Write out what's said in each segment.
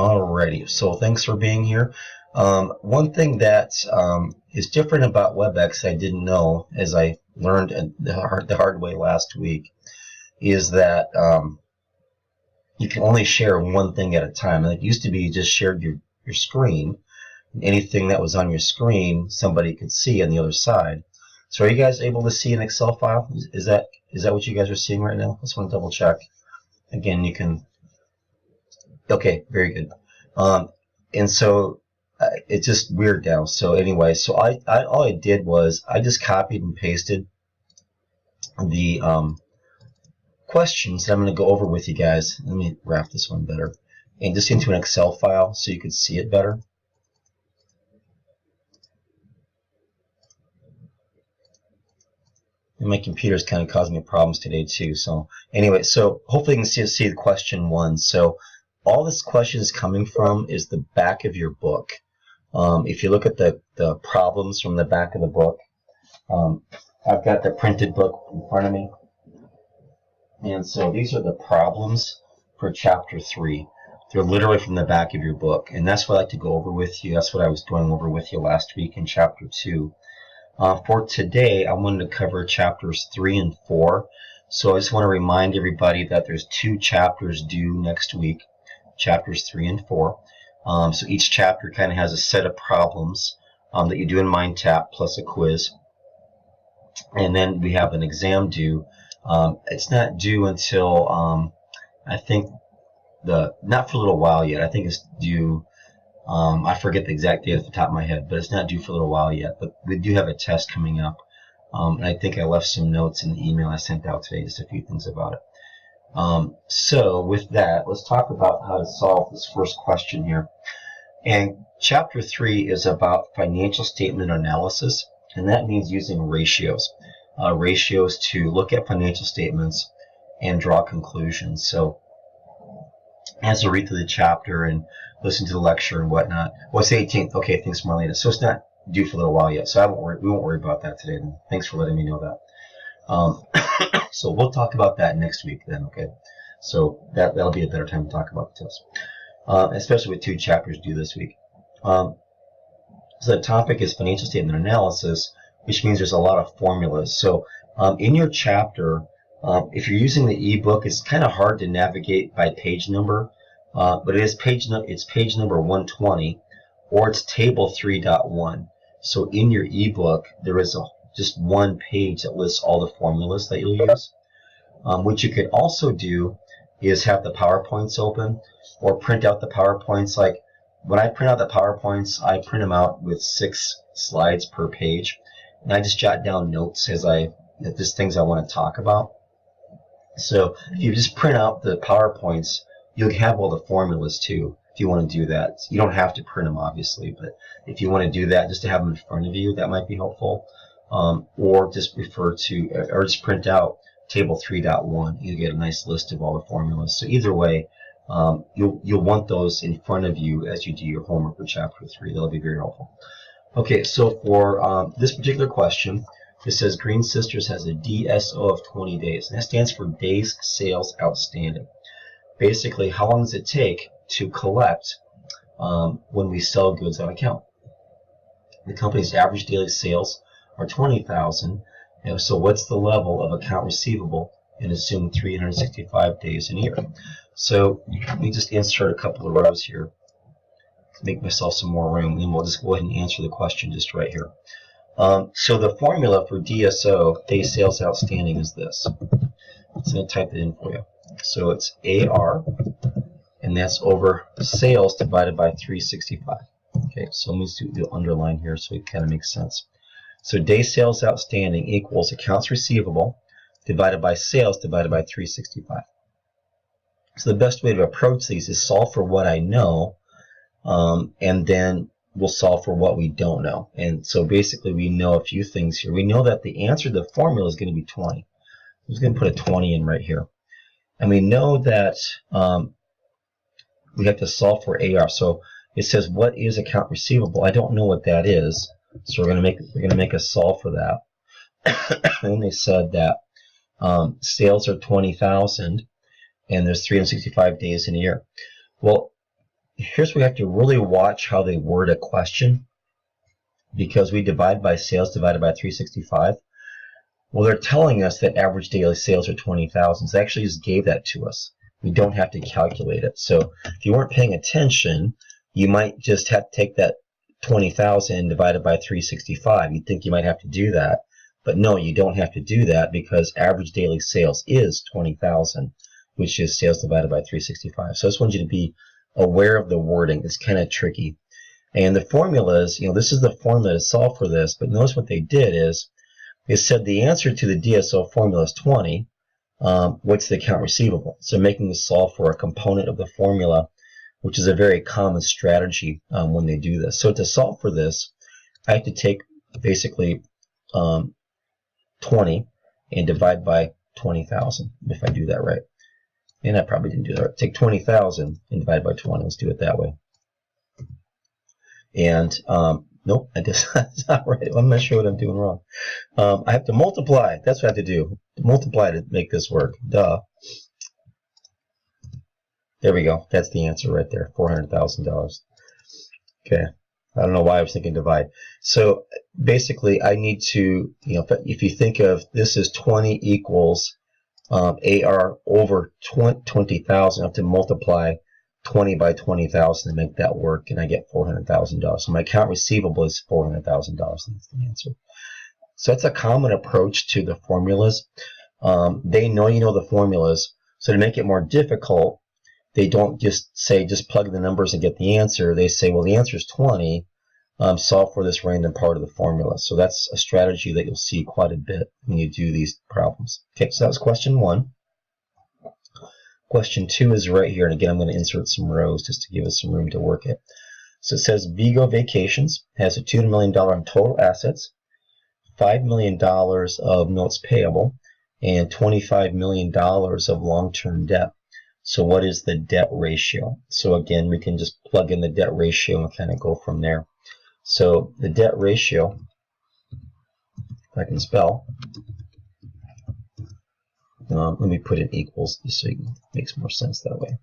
Alrighty, so thanks for being here. One thing that is different about WebEx I didn't know, as I learned the hard way last week, is that you can only share one thing at a time. It used to be you just shared your screen. Anything that was on your screen, somebody could see on the other side. So are you guys able to see an Excel file? Is that what you guys are seeing right now? I just want to double check. Again, you can. Okay, very good. And so it's just weird now. So anyway, so all I did was I just copied and pasted the questions that I'm going to go over with you guys. Let me wrap this one better, and just into an Excel file so you can see it better. And my computer's kind of causing me problems today too. So anyway, so hopefully you can see the question one. So all this question is coming from is the back of your book. If you look at the problems from the back of the book, I've got the printed book in front of me. And so these are the problems for chapter 3. They're literally from the back of your book. And that's what I like to go over with you. That's what I was going over with you last week in chapter 2. For today, I wanted to cover chapters 3 and 4. So I just want to remind everybody that there's 2 chapters due next week, chapters 3 and 4. So each chapter kind of has a set of problems that you do in MindTap plus a quiz. And then we have an exam due. It's not due until, I think, not for a little while yet. I think it's due, I forget the exact date off the top of my head, but it's not due for a little while yet. But we do have a test coming up. And I think I left some notes in the email I sent out today, just a few things about it. So with that, let's talk about how to solve this first question here. And chapter 3 is about financial statement analysis, and that means using ratios. Ratios to look at financial statements and draw conclusions. So as you read through the chapter and listen to the lecture and whatnot. Well, it's the 18th. Okay, thanks, Marlena. So it's not due for a little while yet. So we won't worry about that today. Then. Thanks for letting me know that. So we'll talk about that next week then, okay? So that'll be a better time to talk about the test, especially with 2 chapters due this week. So the topic is financial statement analysis, which means there's a lot of formulas. So in your chapter, if you're using the ebook, it's kind of hard to navigate by page number, but it's page number 120, or it's table 3.1. So in your ebook, there is just one page that lists all the formulas that you'll use. What you could also do is have the PowerPoints open, or print out the PowerPoints. Like when I print out the PowerPoints, I print them out with 6 slides per page, and I just jot down notes as there's things I want to talk about. So if you just print out the PowerPoints, you'll have all the formulas too, if you want to do that. You don't have to print them, obviously, but if you want to do that, just to have them in front of you, that might be helpful. Or just just print out table 3.1. You get a nice list of all the formulas. So either way, you'll want those in front of you as you do your homework for chapter 3. That'll be very helpful. Okay, so for this particular question, it says Green Sisters has a DSO of 20 days, and that stands for Days Sales Outstanding. Basically, how long does it take to collect when we sell goods on account? The company's average daily sales are 20,000, and so what's the level of account receivable and assume 365 days in a year? So let me just insert a couple of rows here to make myself some more room, and then we'll just go ahead and answer the question just right here. So the formula for DSO, Days Sales Outstanding, is this. So I'm going to type it in for you. So it's AR, and that's over sales divided by 365. Okay, so let me do the underline here so it kind of makes sense. So Days Sales Outstanding equals accounts receivable divided by sales divided by 365. So the best way to approach these is solve for what I know, and then we'll solve for what we don't know. And so basically we know a few things here. We know that the answer to the formula is going to be 20. I'm just going to put a 20 in right here. And we know that we have to solve for AR. So it says, what is account receivable? I don't know what that is. So we're going to make a solve for that. And then they said that sales are 20,000 and there's 365 days in a year. Well, here's where we have to really watch how they word a question, because we divide by sales divided by 365. Well, they're telling us that average daily sales are 20,000. So they actually just gave that to us. We don't have to calculate it. So if you weren't paying attention, you might just have to take that 20,000 divided by 365. You'd think you might have to do that. But no, you don't have to do that, because average daily sales is 20,000, which is sales divided by 365. So I just want you to be aware of the wording. It's kind of tricky. And the formulas, this is the formula to solve for this, but notice what they did is they said the answer to the DSO formula is 20. What's the account receivable? So making us solve for a component of the formula, which is a very common strategy when they do this. So to solve for this, I have to take basically 20 and divide by 20,000, if I do that right. And I probably didn't do that right. Take 20,000 and divide by 20. Let's do it that way. And nope, that's not right. I'm not sure what I'm doing wrong. I have to multiply. That's what I have to do. Multiply to make this work. Duh. There we go. That's the answer right there. $400,000. Okay. I don't know why I was thinking divide. So basically, I need to, if you think of this as 20 equals AR over 20,000, I have to multiply 20 by 20,000 to make that work, and I get $400,000. So my account receivable is $400,000. That's the answer. So that's a common approach to the formulas. They know you know the formulas, so to make it more difficult, they don't just say just plug the numbers and get the answer. They say, well, the answer is 20. Solve for this random part of the formula. So that's a strategy that you'll see quite a bit when you do these problems. Okay, so that was question 1. Question 2 is right here, and again, I'm going to insert some rows just to give us some room to work it. So it says Vigo Vacations has a $200 million in total assets, $5 million of notes payable, and $25 million of long-term debt. So what is the debt ratio? So again, we can just plug in the debt ratio and kind of go from there. So the debt ratio, if I can spell, let me put in equals just so it makes more sense that way.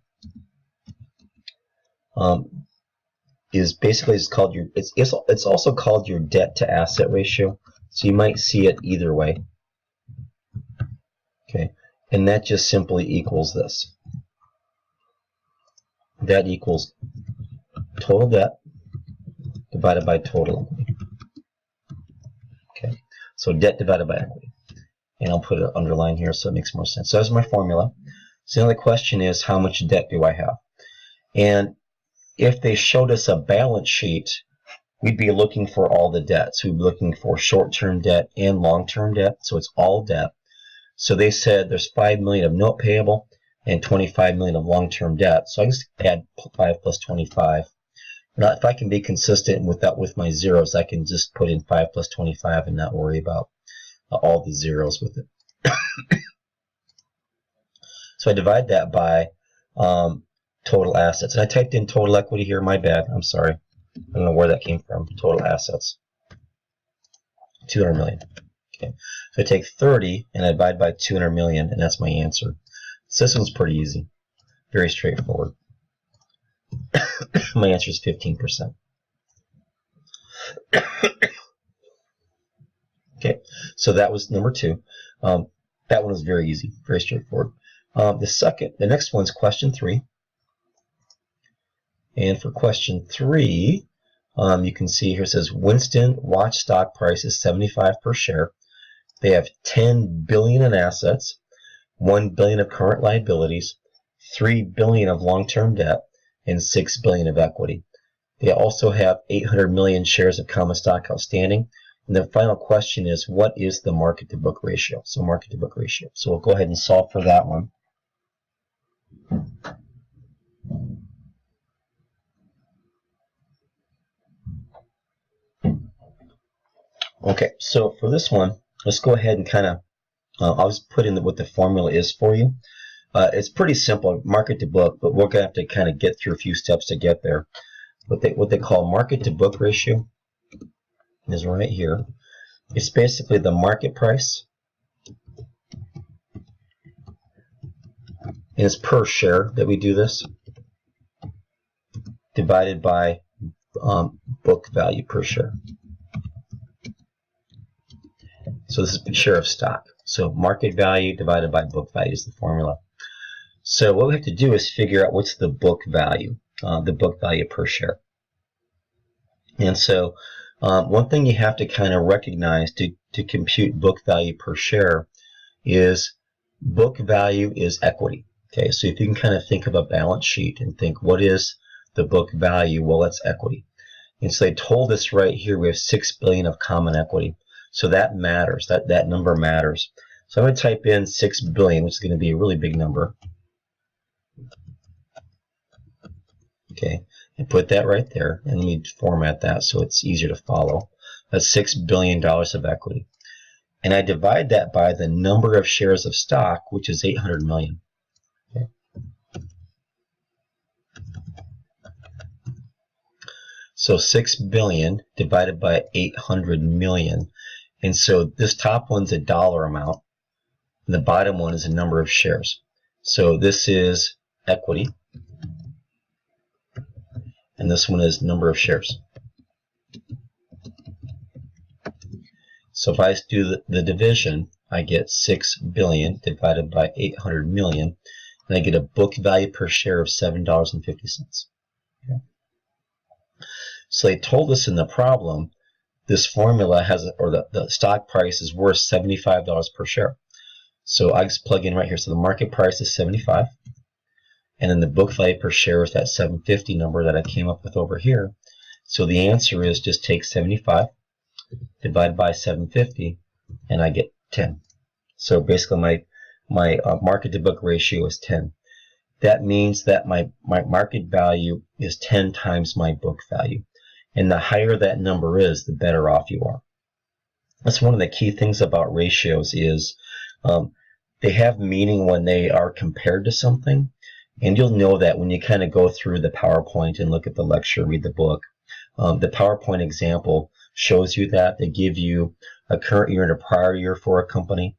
Is basically it's called your it's also called your debt to asset ratio. So you might see it either way. Okay, and that just simply equals this. That equals total debt divided by total equity. Okay, so debt divided by equity. And I'll put an underline here so it makes more sense. So that's my formula. So the only question is, how much debt do I have? And if they showed us a balance sheet, we'd be looking for all the debts. We'd be looking for short-term debt and long-term debt, so it's all debt. So they said there's $5 million of note payable and $25 million of long-term debt. So I can just add 5 plus 25. Now, if I can be consistent with my zeros, I can just put in 5 plus 25 and not worry about all the zeros with it. So I divide that by total assets. And I typed in total equity here. My bad. I'm sorry. I don't know where that came from. Total assets. 200 million. Okay. So I take 30 and I divide by 200 million, and that's my answer. So this one's pretty easy. Very straightforward. My answer is 15%. Okay, so that was number 2. That one was very easy, very straightforward. The next one's question 3. And for question 3, you can see here it says Winston watch stock price is 75 per share. They have 10 billion in assets, 1 billion of current liabilities, 3 billion of long-term debt, and 6 billion of equity. They also have 800 million shares of common stock outstanding. And the final question is, what is the market to book ratio? So market to book ratio. So we'll go ahead and solve for that one. Okay, so for this one, let's go ahead and kind of, I'll just put in what the formula is for you. It's pretty simple, market to book, but we're going to have to kind of get through a few steps to get there. What they call market to book ratio is right here. It's basically the market price, and it's per share that we do this, divided by book value per share. So this is the share of stock. So market value divided by book value is the formula. So what we have to do is figure out what's the book value per share. And so one thing you have to kind of recognize to compute book value per share is book value is equity. Okay, so if you can kind of think of a balance sheet and think, what is the book value? Well, that's equity. And so they told us right here we have $6 billion of common equity. So that matters. That number matters. So I'm going to type in $6 billion, which is going to be a really big number. Okay, and put that right there. And let me format that so it's easier to follow. That's $6 billion of equity. And I divide that by the number of shares of stock, which is 800 million. Okay. So 6 billion divided by 800 million. And so this top one's a dollar amount, and the bottom one is a number of shares. So this is equity, and this one is number of shares. So if I do the division, I get 6 billion divided by 800 million, and I get a book value per share of $7.50. Okay. So they told us in the problem, this formula has, or the stock price is worth $75 per share. So I just plug in right here. So the market price is 75, and then the book value per share is that 750 number that I came up with over here. So the answer is just take 75 divided by 750, and I get 10. So basically my market to book ratio is 10. That means that my market value is 10 times my book value. And the higher that number is, the better off you are. That's one of the key things about ratios is they have meaning when they are compared to something. And you'll know that when you kind of go through the PowerPoint and look at the lecture, read the book. The PowerPoint example shows you that. They give you a current year and a prior year for a company,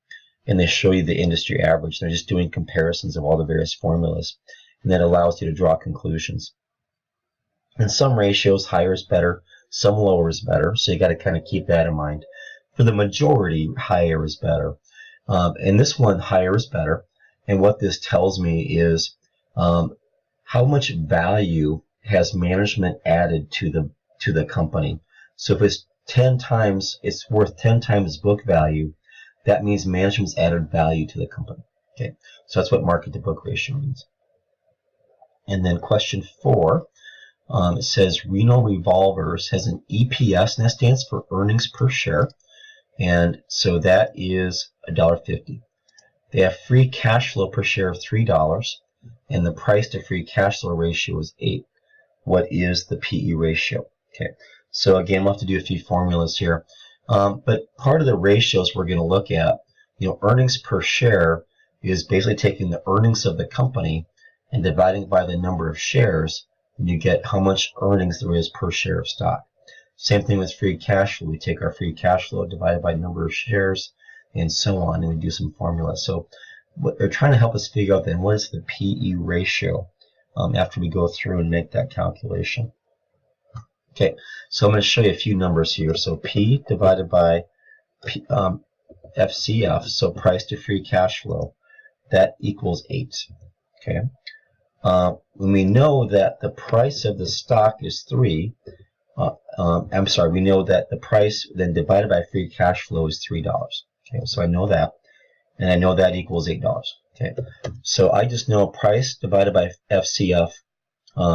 and they show you the industry average. They're just doing comparisons of all the various formulas, and that allows you to draw conclusions. In some ratios, higher is better, some lower is better, so you got to kind of keep that in mind. For the majority, higher is better. And this one, higher is better. And what this tells me is how much value has management added to the company. So if it's 10 times, it's worth 10 times book value, that means management's added value to the company. Okay, so that's what market to book ratio means. And then question 4, it says Reno Revolvers has an EPS, and that stands for earnings per share, and so that is $1.50. They have free cash flow per share of $3, and the price to free cash flow ratio is 8. What is the PE ratio? Okay, so again, we'll have to do a few formulas here. But part of the ratios we're going to look at, earnings per share is basically taking the earnings of the company and dividing by the number of shares, and you get how much earnings there is per share of stock. Same thing with free cash flow. We take our free cash flow divided by number of shares, and so on, and we do some formulas. So what they're trying to help us figure out then, what is the PE ratio after we go through and make that calculation. Okay, so I'm going to show you a few numbers here. So P divided by FCF, so price to free cash flow, that equals 8. Okay, when we know that the price of the stock is 3, we know that the price then divided by free cash flow is $3. Okay, so I know that, and I know that equals $8. Okay, so I just know price divided by FCF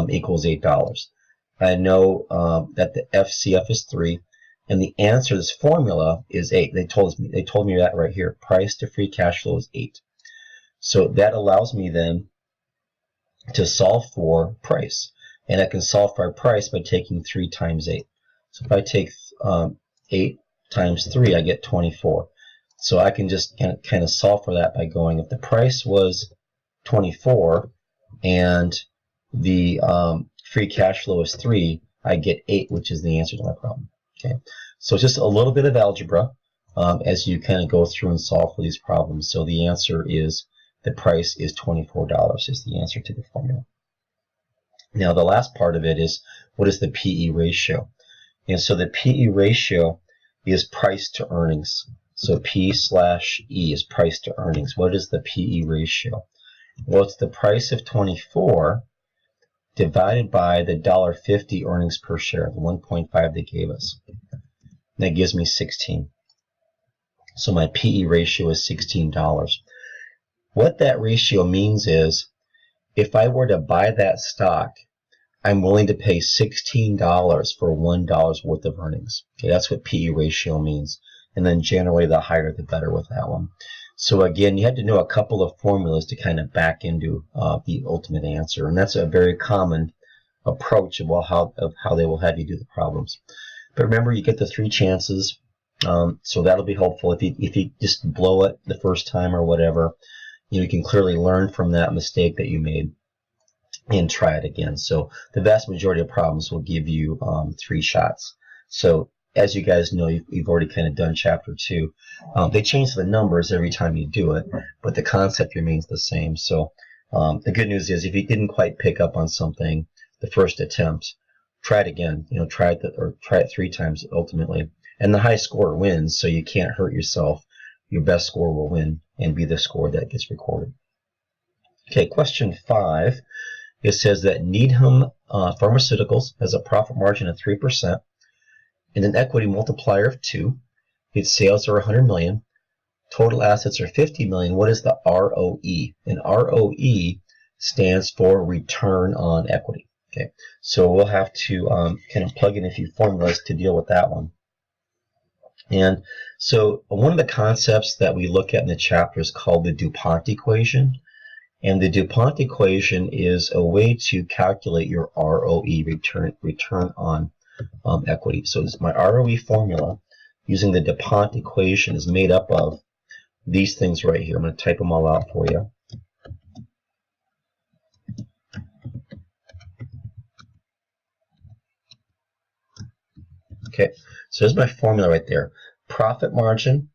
equals $8. I know that the FCF is 3, and the answer to this formula is 8. They told me that right here. Price to free cash flow is 8. So that allows me then to solve for price, and I can solve for price by taking 3 times 8. So if I take 8 times 3, I get 24. So I can just kind of solve for that by going, if the price was 24 and the free cash flow is 3, I get 8, which is the answer to my problem. Okay, so it's just a little bit of algebra as you kind of go through and solve for these problems. So the answer is the price is $24 is the answer to the formula. Now the last part of it is, what is the PE ratio? And so the PE ratio is price to earnings. So P/E is price to earnings. What is the PE ratio? Well, it's the price of 24 divided by the $1.50 earnings per share, the 1.5 they gave us. That gives me 16. So my PE ratio is $16. What that ratio means is, if I were to buy that stock, I'm willing to pay $16 for $1 worth of earnings. Okay, that's what PE ratio means. And then generally the higher the better with that one. So again, you had to know a couple of formulas to kind of back into the ultimate answer. And that's a very common approach of how they will have you do the problems. But remember, you get the 3 chances. So that'll be helpful. If you just blow it the first time or whatever, you can clearly learn from that mistake that you made and try it again. So the vast majority of problems will give you 3 shots. So as you guys know, you've already kind of done chapter 2. They change the numbers every time you do it, but the concept remains the same. So the good news is, if you didn't quite pick up on something the first attempt, try it again. Try it 3 times ultimately. And the high score wins, so you can't hurt yourself. Your best score will win and be the score that gets recorded. Okay, question 5. It says that Needham Pharmaceuticals has a profit margin of 3% and an equity multiplier of 2. Its sales are 100 million. Total assets are 50 million. What is the ROE? And ROE stands for return on equity. Okay, so we'll have to kind of plug in a few formulas to deal with that one. And so one of the concepts that we look at in the chapter is called the DuPont equation. And the DuPont equation is a way to calculate your ROE, return on equity. So this is my ROE formula using the DuPont equation is made up of these things right here. I'm going to type them all out for you. Okay, so here's my formula right there. Profit margin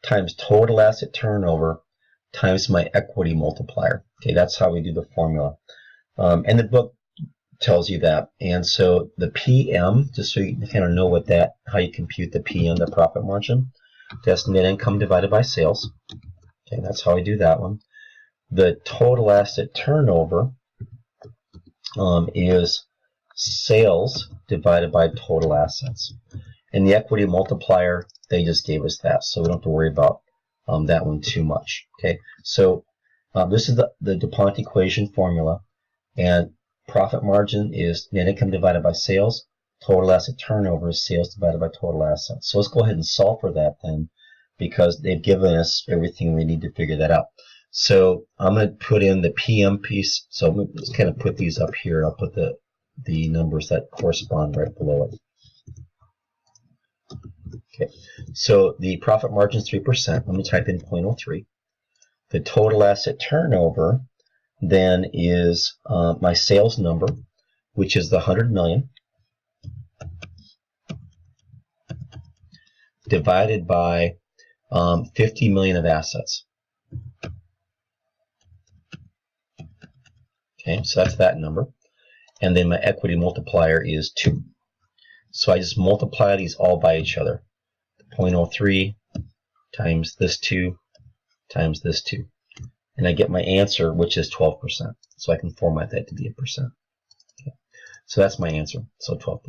times total asset turnover times my equity multiplier. Okay, that's how we do the formula. And the book tells you that. And so the PM, just so you kind of know how you compute the PM, the profit margin, that's net income divided by sales. Okay, that's how I do that one. The total asset turnover is sales divided by total assets. And the equity multiplier, they just gave us that, so we don't have to worry about that one too much. Okay, so this is the DuPont equation formula, and profit margin is net income divided by sales. Total asset turnover is sales divided by total assets. So let's go ahead and solve for that then, because they've given us everything we need to figure that out. So I'm going to put in the PM piece. So let's kind of put these up here. I'll put the numbers that correspond right below it. Okay, so the profit margin is 3%. Let me type in 0.03. The total asset turnover then is my sales number, which is the 100 million, divided by 50 million of assets. Okay, so that's that number. And then my equity multiplier is 2. So I just multiply these all by each other. 0.03 times this 2 times this 2. And I get my answer, which is 12%. So I can format that to be a percent. Okay. So that's my answer, so 12%.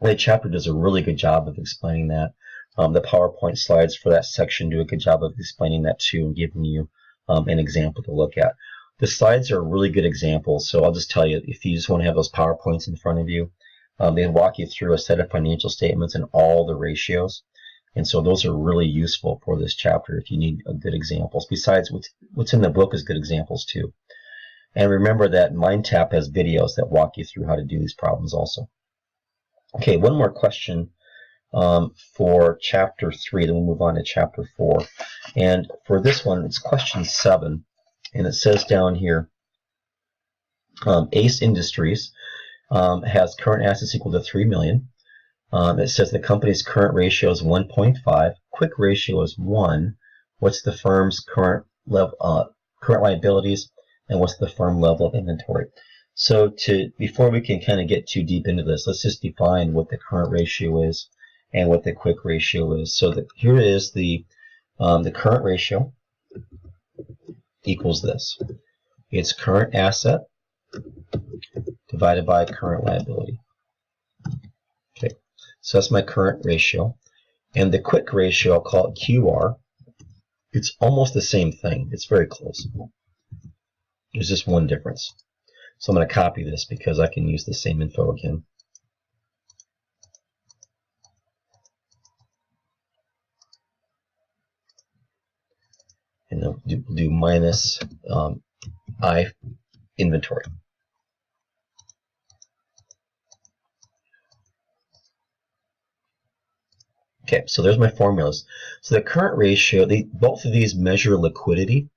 The chapter does a really good job of explaining that. The PowerPoint slides for that section do a good job of explaining that too and giving you an example to look at. The slides are really good examples, so I'll just tell you, if you just want to have those PowerPoints in front of you, they walk you through a set of financial statements and all the ratios. And so those are really useful for this chapter if you need good examples. Besides, what's in the book is good examples too. And remember that MindTap has videos that walk you through how to do these problems also. Okay, one more question for chapter 3, then we'll move on to chapter 4. And for this one, it's question 7. And it says down here, Ace Industries has current assets equal to 3 million. It says the company's current ratio is 1.5. Quick ratio is 1. What's the firm's current liabilities, and what's the firm level of inventory? So before we can kind of get too deep into this, let's just define what the current ratio is and what the quick ratio is. So here is the current ratio equals this. It's current asset divided by current liability. Okay, so that's my current ratio. And the quick ratio, I'll call it QR. It's almost the same thing. It's very close. There's just one difference. So I'm going to copy this because I can use the same info again. And then do minus I inventory. Okay, so there's my formulas. So the current ratio, both of these measure liquidity,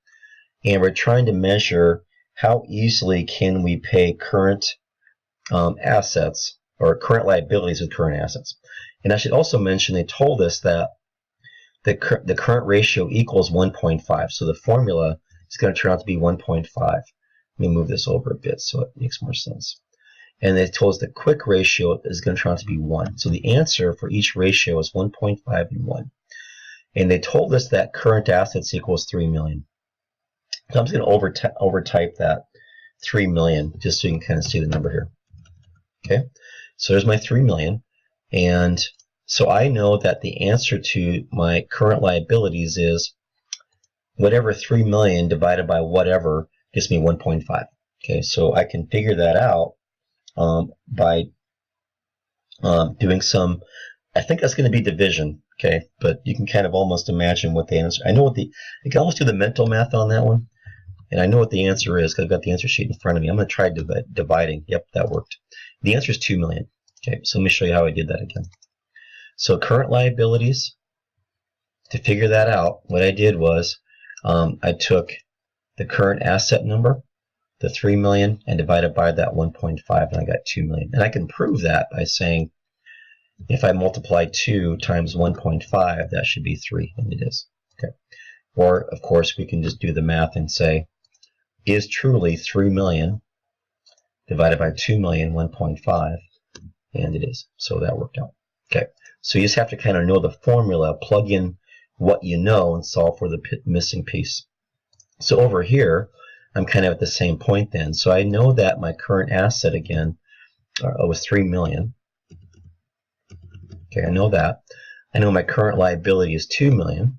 and we're trying to measure how easily can we pay current assets or current liabilities with current assets. And I should also mention they told us that the current ratio equals 1.5. So the formula is going to turn out to be 1.5. Let me move this over a bit so it makes more sense. And they told us the quick ratio is going to turn out to be 1. So the answer for each ratio is 1.5 and 1. And they told us that current assets equals 3 million. So I'm just going to overtype that 3 million just so you can kind of see the number here. Okay, so there's my 3 million. And so I know that the answer to my current liabilities is whatever 3 million divided by whatever gives me 1.5. Okay, so I can figure that out by doing some, I think that's going to be division, okay, but you can kind of almost imagine what the answer, I know what you can almost do the mental math on that one, and I know what the answer is because I've got the answer sheet in front of me. I'm going to try dividing. Yep, that worked. The answer is 2 million. Okay, so let me show you how I did that again. So current liabilities, to figure that out, what I did was I took the current asset number, the 3 million, and divided by that 1.5, and I got 2 million. And I can prove that by saying if I multiply 2 times 1.5, that should be 3, and it is. Okay. Or, of course, we can just do the math and say, is truly 3 million divided by 2 million 1.5, and it is. So that worked out. Okay. So you just have to kind of know the formula, plug in what you know, and solve for the missing piece. So over here, I'm kind of at the same point then. So I know that my current asset again was 3 million. Okay, I know that. I know my current liability is 2 million.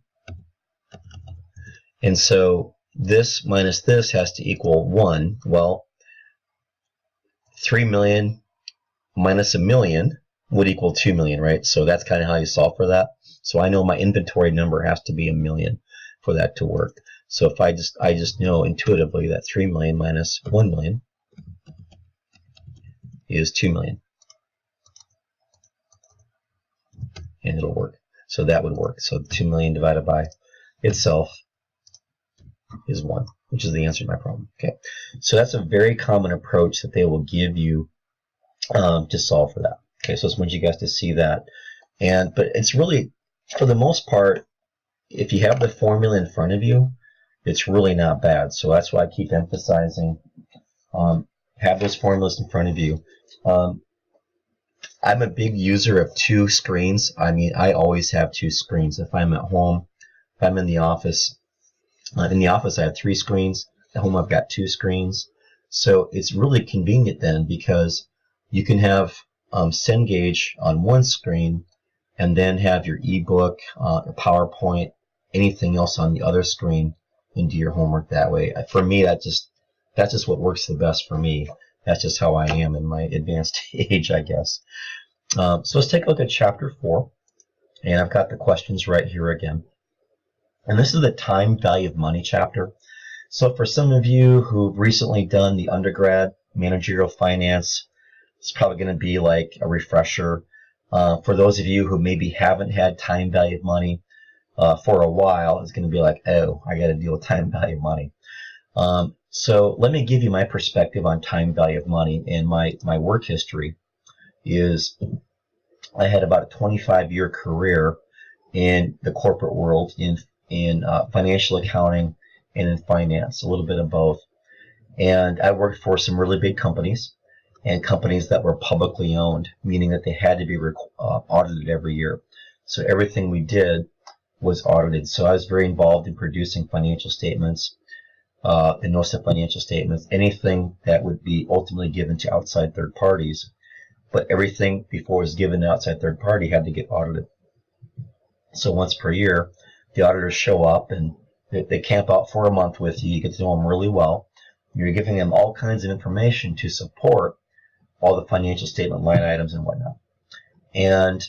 And so this minus this has to equal 1. Well, 3 million minus a million would equal 2 million, right? So that's kind of how you solve for that. So I know my inventory number has to be a million for that to work. So if I just know intuitively that 3 million minus 1 million is 2 million. And it'll work. So that would work. So 2 million divided by itself is 1, which is the answer to my problem. Okay. So that's a very common approach that they will give you to solve for that. Okay, so I just want you guys to see that. But it's really, for the most part, if you have the formula in front of you, it's really not bad. So that's why I keep emphasizing have those formulas in front of you. I'm a big user of 2 screens. I mean, I always have 2 screens. If I'm at home, if I'm in the office I have 3 screens. At home I've got 2 screens. So it's really convenient then because you can have Cengage on one screen and then have your ebook, PowerPoint, anything else on the other screen, and do your homework that way. For me, that's just what works the best for me. That's just how I am in my advanced age, I guess. So let's take a look at chapter 4, and I've got the questions right here again. And this is the time value of money chapter. So for some of you who've recently done the undergrad managerial finance, it's probably going to be like a refresher. For those of you who maybe haven't had time value of money for a while, it's going to be like, oh, I got to deal with time value of money. So let me give you my perspective on time value of money. And my work history is I had about a 25-year career in the corporate world, in financial accounting and in finance, a little bit of both. And I worked for some really big companies and companies that were publicly owned, meaning that they had to be audited every year. So everything we did was audited. So I was very involved in producing financial statements, the notice of financial statements, anything that would be ultimately given to outside third parties. But everything before it was given to outside third party had to get audited. So once per year, the auditors show up and they camp out for a month with you. You get to know them really well. You're giving them all kinds of information to support all the financial statement line items and whatnot. And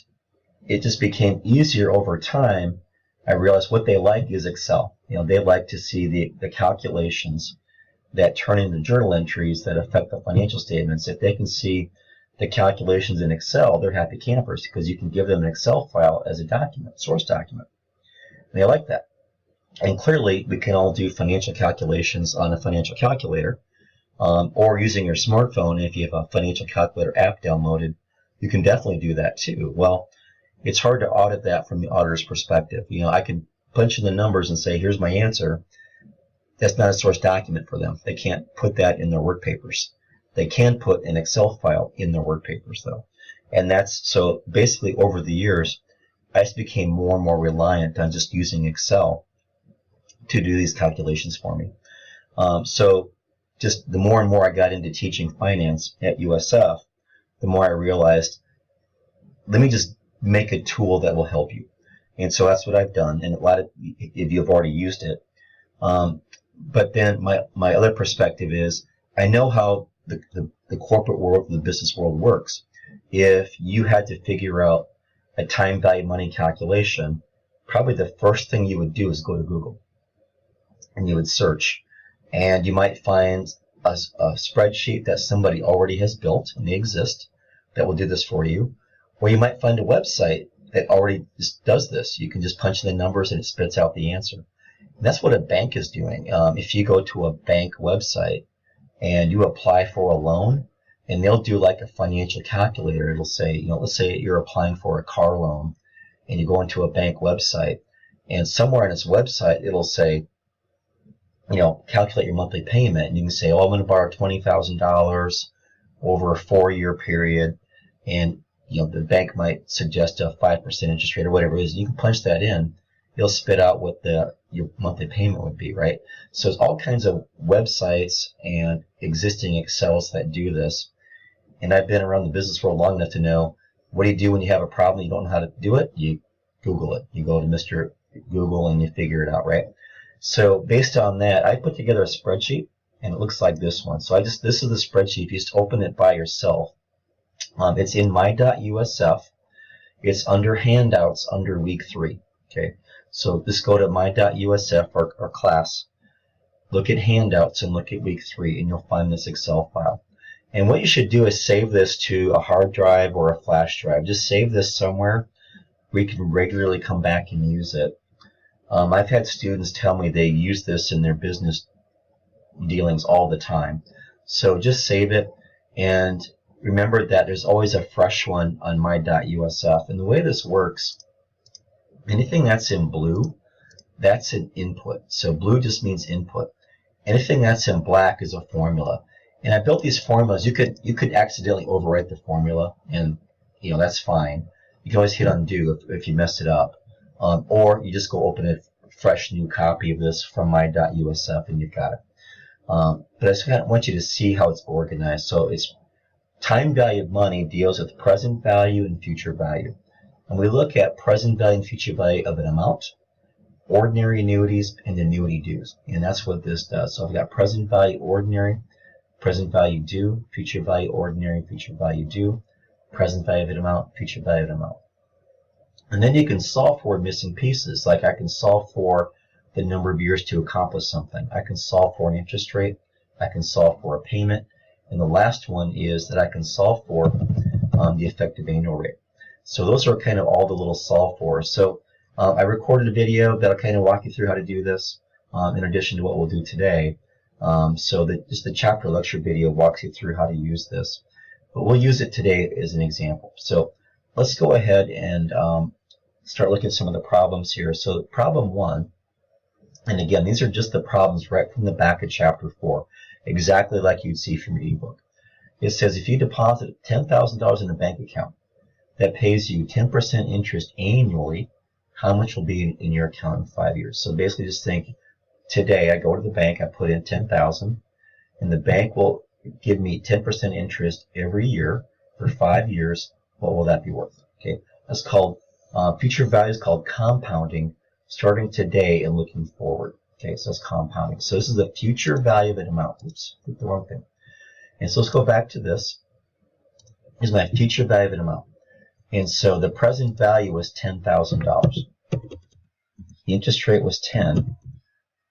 it just became easier over time. I realized what they like is Excel. They like to see the calculations that turn into journal entries that affect the financial statements. If they can see the calculations in Excel, they're happy campers because you can give them an Excel file as a document, source document. And they like that. And clearly, we can all do financial calculations on a financial calculator, or using your smartphone. If you have a financial calculator app downloaded, you can definitely do that too. Well, it's hard to audit that from the auditor's perspective. I can punch in the numbers and say, here's my answer. That's not a source document for them. They can't put that in their work papers. They can put an Excel file in their work papers, though. And so basically over the years, I just became more and more reliant on just using Excel to do these calculations for me. So just the more and more I got into teaching finance at USF, the more I realized, let me just make a tool that will help you. And so that's what I've done, and a lot of if you've already used it. But then my other perspective is, I know how the corporate world, the business world works. If you had to figure out a time value money calculation, probably the first thing you would do is go to Google. And you would search, and you might find a spreadsheet that somebody already has built, and they exist, that will do this for you. Or you might find a website that already just does this. You can just punch in the numbers and it spits out the answer. And that's what a bank is doing. If you go to a bank website and you apply for a loan, and they'll do like a financial calculator. It'll say, let's say you're applying for a car loan, and you go into a bank website, and somewhere on its website it'll say, calculate your monthly payment, and you can say, I'm going to borrow $20,000 over a 4-year period, and the bank might suggest a 5% interest rate or whatever it is. You can punch that in. It'll spit out what your monthly payment would be, right? So there's all kinds of websites and existing Excels that do this. And I've been around the business world long enough to know, what do you do when you have a problem and you don't know how to do it? You Google it. You go to Mr. Google and you figure it out, right? So based on that, I put together a spreadsheet, and it looks like this one. So this is the spreadsheet. If you just open it by yourself, it's in my.usf. It's under handouts under week 3. Okay, so just go to my.usf, our class, look at handouts, and look at week 3, and you'll find this Excel file. And what you should do is save this to a hard drive or a flash drive. Just save this somewhere where you can regularly come back and use it. I've had students tell me they use this in their business dealings all the time. So just save it, and remember that there's always a fresh one on my.usf. And the way this works, anything that's in blue, that's an input. So blue just means input. Anything that's in black is a formula. And I built these formulas. You could accidentally overwrite the formula, and that's fine. You can always hit undo if you messed it up. Or you just go open a fresh new copy of this from my.usf, and you've got it. But I just want you to see how it's organized. So it's time value of money deals with present value and future value. And we look at present value and future value of an amount, ordinary annuities, and annuity dues. And that's what this does. So I've got present value ordinary, present value due, future value ordinary, future value due, present value of an amount, future value of an amount. And then you can solve for missing pieces. Like I can solve for the number of years to accomplish something. I can solve for an interest rate. I can solve for a payment. And the last one is that I can solve for the effective annual rate. So those are kind of all the little solve fors. So I recorded a video that'll kind of walk you through how to do this in addition to what we'll do today. So that just the chapter lecture video walks you through how to use this. But we'll use it today as an example. So let's go ahead and start looking at some of the problems here. So problem 1, and again, these are just the problems right from the back of chapter 4. exactly like you'd see from your ebook. It says if you deposit $10,000 in a bank account that pays you 10% interest annually, how much will be in your account in 5 years? So basically just think, today I go to the bank, I put in 10,000, and the bank will give me 10% interest every year for 5 years. What will that be worth? Okay, that's called future value is called compounding, starting today and looking forward. Okay, so it's compounding. So this is the future value of an amount. Oops, put the wrong thing. And so let's go back to this. This is my future value of an amount. And so the present value was $10,000. The interest rate was 10.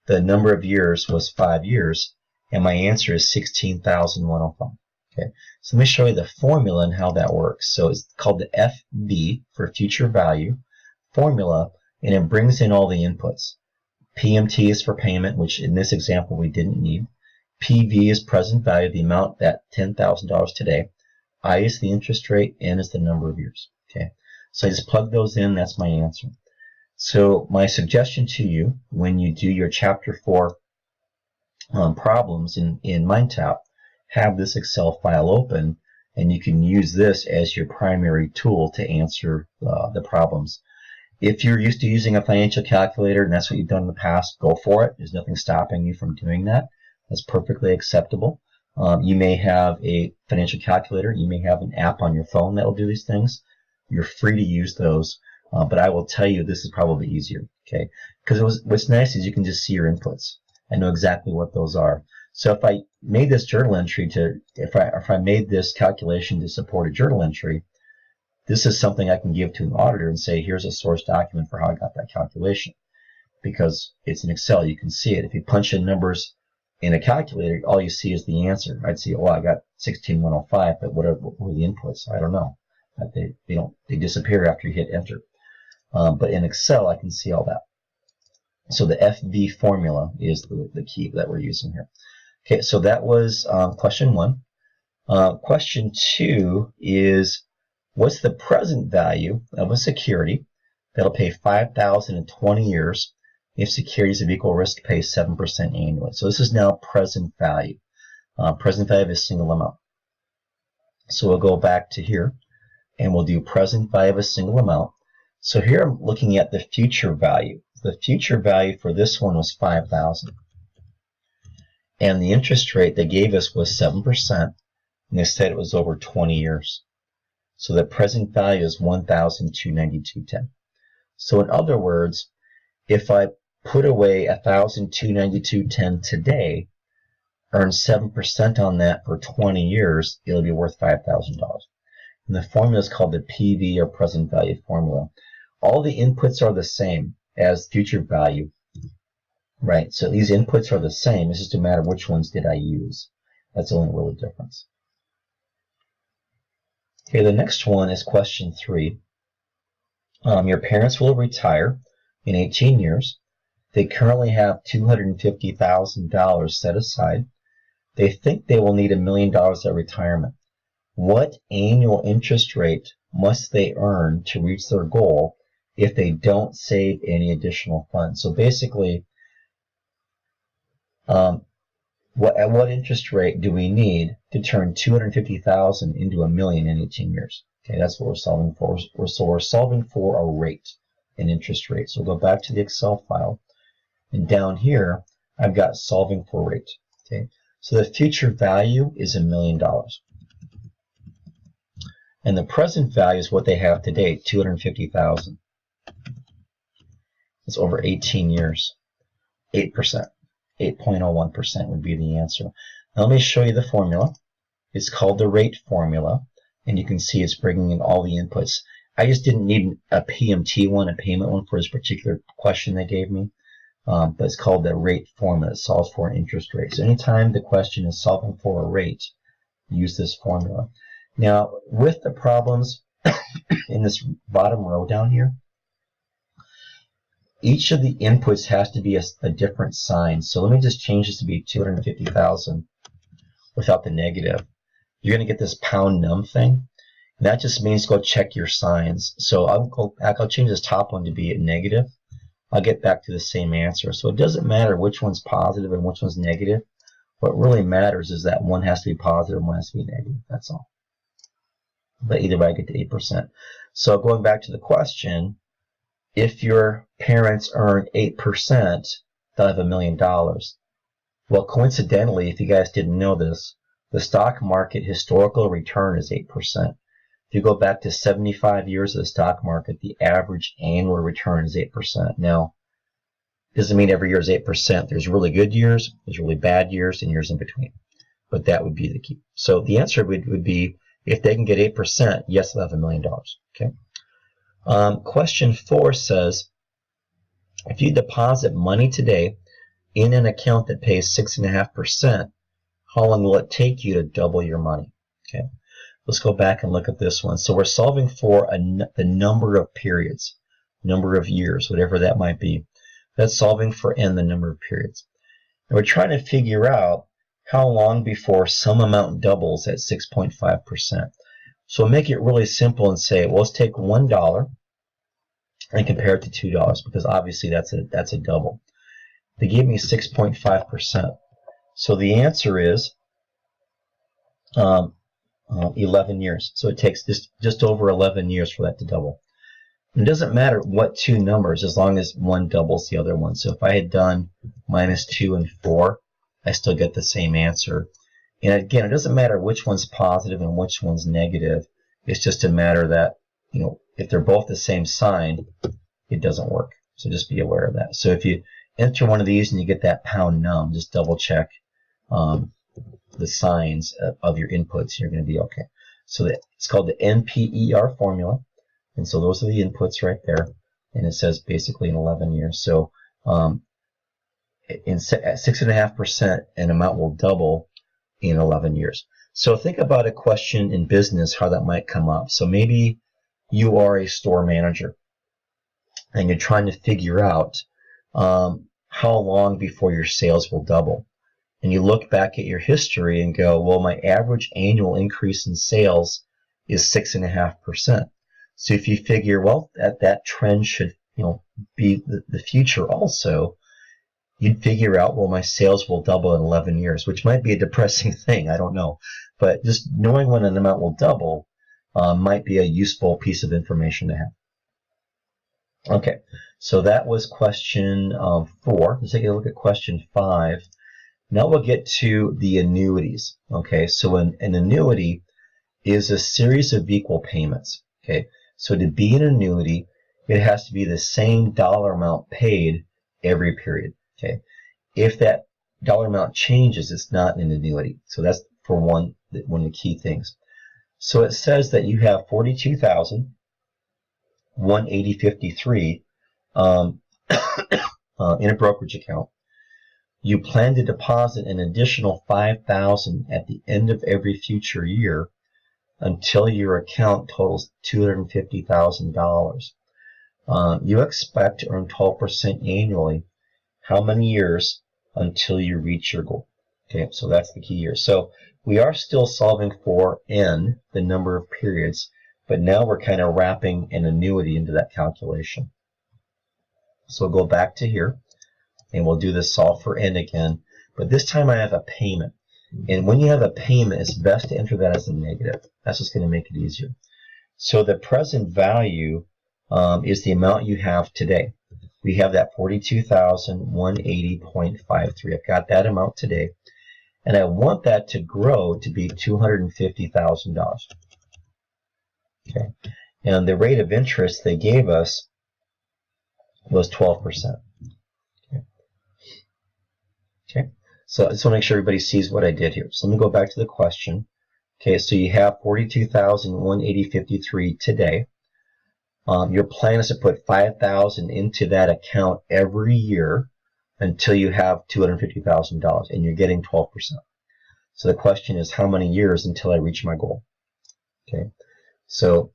The number of years was 5 years. And my answer is 16,105. Okay, so let me show you the formula and how that works. So it's called the FV for future value formula, and it brings in all the inputs. PMT is for payment, which in this example we didn't need. PV is present value, the amount, that $10,000 today. I is the interest rate, N is the number of years. Okay, so I just plug those in, that's my answer. So my suggestion to you when you do your chapter 4 problems in MindTap, have this Excel file open, and you can use this as your primary tool to answer the problems. If you're used to using a financial calculator and that's what you've done in the past, go for it. There's nothing stopping you from doing that. That's perfectly acceptable. You may have a financial calculator. You may have an app on your phone that will do these things. You're free to use those, but I will tell you this is probably easier. Okay, because what's nice is you can just see your inputs. I know exactly what those are. So if I made this journal entry if I made this calculation to support a journal entry, this is something I can give to an auditor and say, here's a source document for how I got that calculation. Because it's in Excel, you can see it. If you punch in numbers in a calculator, all you see is the answer. I'd see, oh, I got 16,105, but what were the inputs? I don't know. They disappear after you hit enter. But in Excel, I can see all that. So the FV formula is the key that we're using here. Okay, so that was question 1. Question 2 is, what's the present value of a security that'll pay $5,000 in 20 years if securities of equal risk pay 7% annually? So this is now present value. Present value of a single amount. So we'll go back to here, and we'll do present value of a single amount. So here I'm looking at the future value. The future value for this one was $5,000. And the interest rate they gave us was 7%, and they said it was over 20 years. So the present value is $1,292.10. So in other words, if I put away $1,292.10 today, earn 7% on that for 20 years, it'll be worth $5,000. And the formula is called the PV, or present value formula. All the inputs are the same as future value. Right, so these inputs are the same. It's just a matter of which ones did I use. That's the only real difference. Okay, the next one is question 3. Your parents will retire in 18 years. They currently have $250,000 set aside. They think they will need $1 million at retirement. What annual interest rate must they earn to reach their goal if they don't save any additional funds? So basically, at what interest rate do we need to turn $250,000 into $1 million in 18 years? Okay, that's what we're solving for. So we're solving for a rate, an interest rate. So we'll go back to the Excel file, and down here I've got solving for rate. Okay, so the future value is $1 million, and the present value is what they have today, $250,000. It's over 18 years, 8%. 8.01% would be the answer. Now let me show you the formula. It's called the rate formula, and you can see it's bringing in all the inputs. I just didn't need a PMT one, a payment one, for this particular question they gave me, but it's called the rate formula. It solves for an interest rate. So anytime the question is solving for a rate, use this formula. Now with the problems in this bottom row down here, each of the inputs has to be a different sign. So let me just change this to be 250,000 without the negative. You're going to get this pound num thing. And that just means go check your signs. So I'll change this top one to be a negative. I'll get back to the same answer. So it doesn't matter which one's positive and which one's negative. What really matters is that one has to be positive and one has to be negative. That's all. But either way, I get to 8%. So going back to the question, if your parents earn 8%, they'll have $1 million. Well, coincidentally, if you guys didn't know this, the stock market historical return is 8%. If you go back to 75 years of the stock market, the average annual return is 8%. Now, doesn't mean every year is 8%. There's really good years, there's really bad years, and years in between. But that would be the key. So the answer would be, if they can get 8%, yes, they'll have $1 million. Okay. Question 4 says, if you deposit money today in an account that pays 6.5%, how long will it take you to double your money? Okay. Let's go back and look at this one. So we're solving for the number of periods, number of years, whatever that might be. That's solving for n, the number of periods. And we're trying to figure out how long before some amount doubles at 6.5%. So we'll make it really simple and say, well, let's take $1 and compare it to $2, because obviously that's a double. They gave me 6.5%. So the answer is 11 years. So it takes just over 11 years for that to double. It doesn't matter what two numbers, as long as one doubles the other one. So if I had done -2 and 4, I still get the same answer. And again, it doesn't matter which one's positive and which one's negative. It's just a matter that, if they're both the same sign, it doesn't work. So just be aware of that. So if you enter one of these and you get that #num, just double check the signs of your inputs. You're going to be okay. So it's called the NPER formula. And so those are the inputs right there. And it says basically in 11 years. So at 6.5%, an amount will double in 11 years. So think about a question in business, how that might come up. So maybe you are a store manager and you're trying to figure out how long before your sales will double. And you look back at your history and go, well, my average annual increase in sales is 6.5%. So if you figure, well, that trend should be the future also, you'd figure out, well, my sales will double in 11 years, which might be a depressing thing. I don't know. But just knowing when an amount will double might be a useful piece of information to have. Okay, so that was question 4. Let's take a look at question 5. Now we'll get to the annuities. Okay, so an annuity is a series of equal payments. Okay, so to be an annuity, it has to be the same dollar amount paid every period. Okay, if that dollar amount changes, it's not an annuity. So that's for one of the key things. So it says that you have $42,180.53 in a brokerage account. You plan to deposit an additional $5,000 at the end of every future year until your account totals $250,000. You expect to earn 12% annually. How many years until you reach your goal? Okay, so that's the key year. So we are still solving for n, the number of periods, but now we're kind of wrapping an annuity into that calculation. So we'll go back to here, and we'll do this solve for n again, but this time I have a payment. And when you have a payment, it's best to enter that as a negative. That's just going to make it easier. So the present value is the amount you have today. We have that $42,180.53. I've got that amount today. And I want that to grow to be $250,000. Okay. And the rate of interest they gave us was 12%. Okay. So I just want to make sure everybody sees what I did here. So let me go back to the question. Okay, so you have $42,180.53 today. Your plan is to put $5,000 into that account every year until you have $250,000, and you're getting 12%. So the question is, how many years until I reach my goal? Okay, so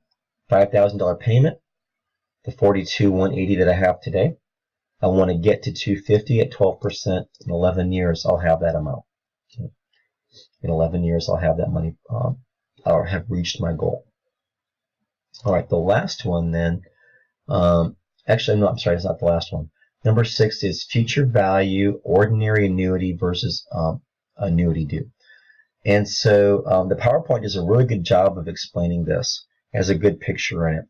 $5,000 payment, the $42,180 that I have today. I want to get to $250 at 12%. In 11 years, I'll have that amount. Okay. In 11 years, I'll have that money, or have reached my goal. All right, the last one then, actually, no, I'm sorry, it's not the last one. Number 6 is future value ordinary annuity versus annuity due. And so the PowerPoint does a really good job of explaining this. It has a good picture in it.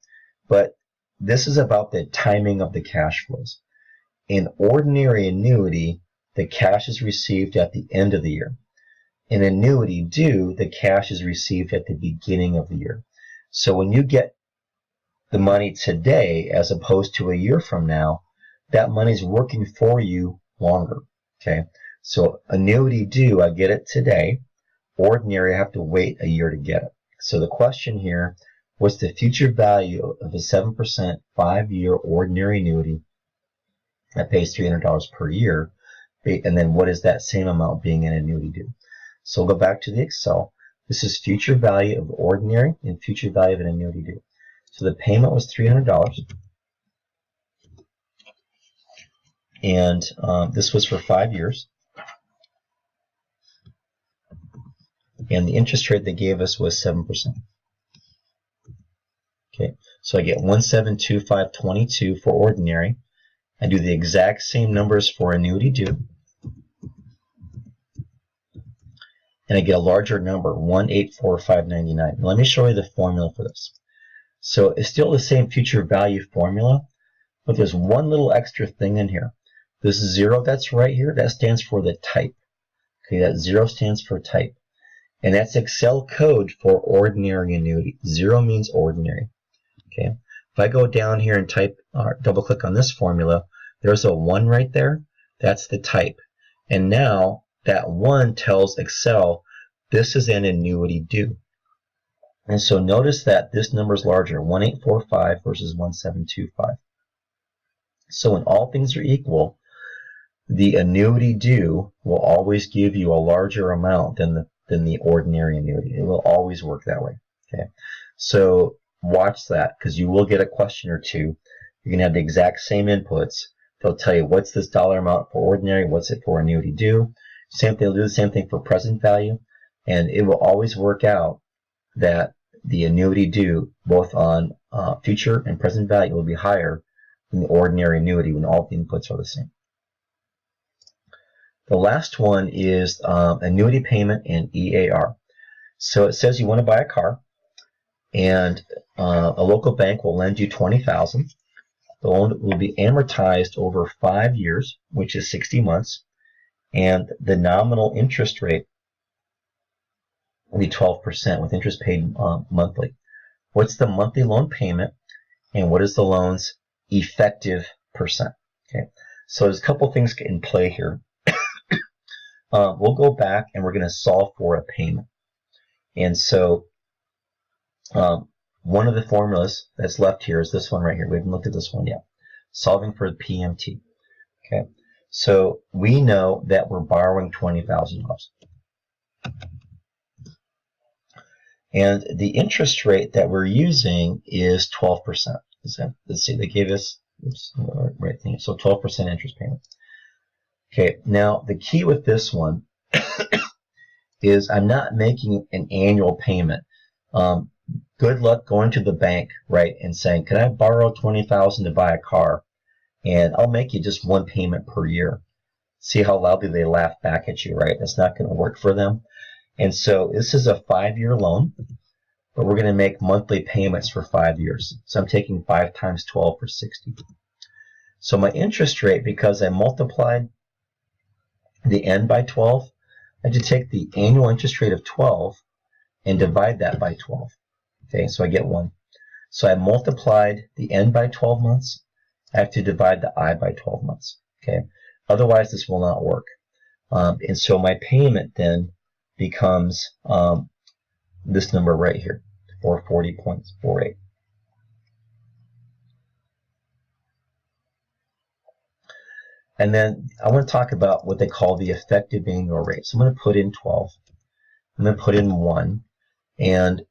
But this is about the timing of the cash flows. In ordinary annuity, the cash is received at the end of the year. In annuity due, the cash is received at the beginning of the year. So when you get the money today as opposed to a year from now, that money's working for you longer. Okay, so annuity due, I get it today. Ordinary, I have to wait a year to get it. So the question here, what's the future value of a 7% 5-year ordinary annuity that pays $300 per year? And then what is that same amount being an annuity due? So we'll go back to the Excel. This is future value of ordinary and future value of an annuity due. So the payment was $300. And this was for 5 years. And the interest rate they gave us was 7%. Okay, so I get 1725.22 for ordinary. I do the exact same numbers for annuity due. And I get a larger number, 184,599. Let me show you the formula for this. So it's still the same future value formula, but there's one little extra thing in here. This 0 that's right here, that stands for the type. Okay, that 0 stands for type. And that's Excel code for ordinary annuity. 0 means ordinary. Okay, if I go down here and type, double click on this formula, there's a 1 right there. That's the type. And now that 1 tells Excel this is an annuity due. And so notice that this number is larger, 1845 versus 1725. So when all things are equal, the annuity due will always give you a larger amount than the ordinary annuity. It will always work that way. Okay, so watch that, because you will get a question or two. You're going to have the exact same inputs. They'll tell you what's this dollar amount for ordinary, what's it for annuity due. Same thing, they'll do the same thing for present value, and it will always work out that the annuity due, both on future and present value, will be higher than the ordinary annuity when all the inputs are the same. The last one is annuity payment and EAR. So it says you want to buy a car, and a local bank will lend you $20,000. The loan will be amortized over 5 years, which is 60 months, and the nominal interest rate will be 12% with interest paid monthly. What's the monthly loan payment, and what is the loan's effective percent? Okay, so there's a couple things in play here. We'll go back and we're going to solve for a payment. And so one of the formulas that's left here is this one right here. We haven't looked at this one yet. Solving for the PMT. Okay, so we know that we're borrowing $20,000. And the interest rate that we're using is 12%. Let's see, they gave us, right thing, so 12% interest payment. Okay, now the key with this one is I'm not making an annual payment. Good luck going to the bank, right, and saying, can I borrow $20,000 to buy a car? And I'll make you just one payment per year. See how loudly they laugh back at you, right? That's not going to work for them. And so this is a 5-year loan, but we're going to make monthly payments for 5 years. So I'm taking 5 times 12 for 60. So my interest rate, because I multiplied the n by 12, I have to take the annual interest rate of 12 and divide that by 12. Okay, so I get 1. So I multiplied the n by 12 months. I have to divide the I by 12 months. Okay, otherwise this will not work. And so my payment then becomes this number right here, 440.48. And then I want to talk about what they call the effective annual rate. So I'm going to put in 12. I'm going to put in 1. And,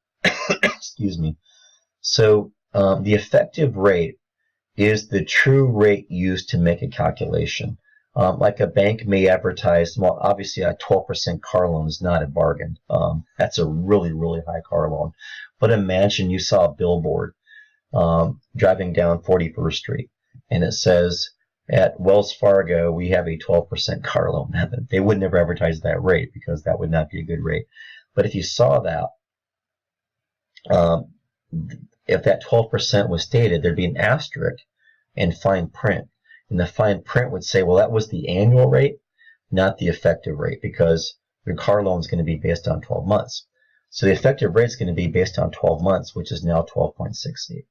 excuse me. So the effective rate is the true rate used to make a calculation. Like a bank may advertise, well, obviously a 12% car loan is not a bargain. That's a really, really high car loan. But imagine you saw a billboard driving down 41st Street, and it says, at Wells Fargo, we have a 12% car loan. They would never advertise that rate because that would not be a good rate. But if you saw that, if that 12% was stated, there'd be an asterisk and fine print. And the fine print would say, well, that was the annual rate, not the effective rate, because your car loan is going to be based on 12 months. So the effective rate is going to be based on 12 months, which is now 12.68.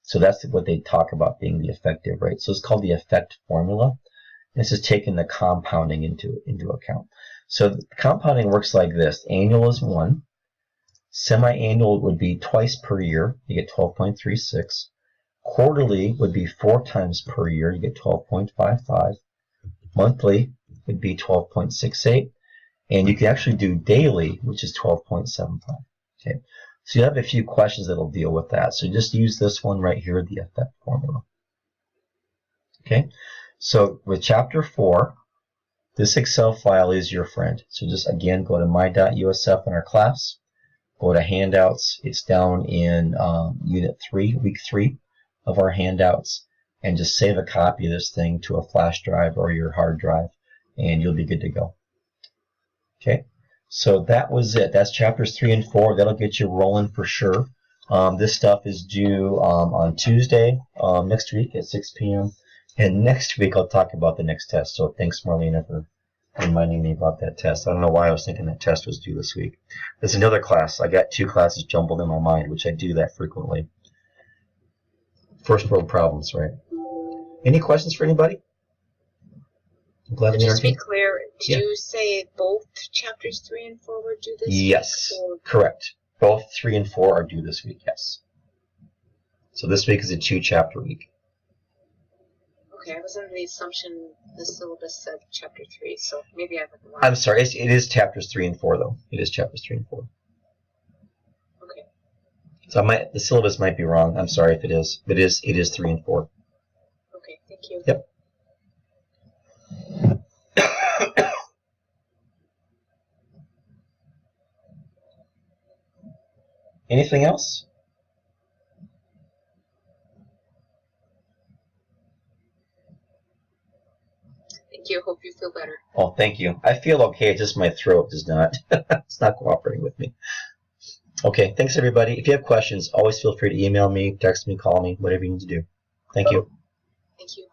So that's what they talk about being the effective rate. So it's called the effect formula. This is taking the compounding into account. So the compounding works like this. Annual is 1. Semi-annual would be twice per year. You get 12.36. Quarterly would be 4 times per year. You get 12.55. Monthly would be 12.68. And you can actually do daily, which is 12.75. Okay. So you have a few questions that'll deal with that. So just use this one right here, the effect formula. Okay. So with chapter 4, this Excel file is your friend. So just again, go to my.usf in our class. Go to handouts. It's down in unit 3, week 3 of our handouts. And just save a copy of this thing to a flash drive or your hard drive, and you'll be good to go. Okay. So that was it. That's chapters 3 and 4. That'll get you rolling for sure. This stuff is due on Tuesday next week at 6 p.m. And next week I'll talk about the next test. So thanks, Marlena, for reminding me about that test. I don't know why I was thinking that test was due this week. There's another class. I got 2 classes jumbled in my mind, which I do that frequently. First world problems, right? Any questions for anybody? Just to be clear, did you say both chapters 3 and 4 were due this week? Yes, correct. Both 3 and 4 are due this week, yes. So this week is a 2-chapter week. Okay, I was under the assumption the syllabus said chapter 3, so maybe I went the wrong. I'm sorry, it is chapters 3 and 4, though. It is chapters 3 and 4. Okay. So the syllabus might be wrong. I'm sorry if it is. It is 3 and 4. Okay, thank you. Yep. Anything else? Thank you. Hope you feel better. Oh, thank you. I feel okay. Just my throat does not. It's not cooperating with me. Okay. Thanks, everybody. If you have questions, always feel free to email me, text me, call me, whatever you need to do. Thank you. Thank you.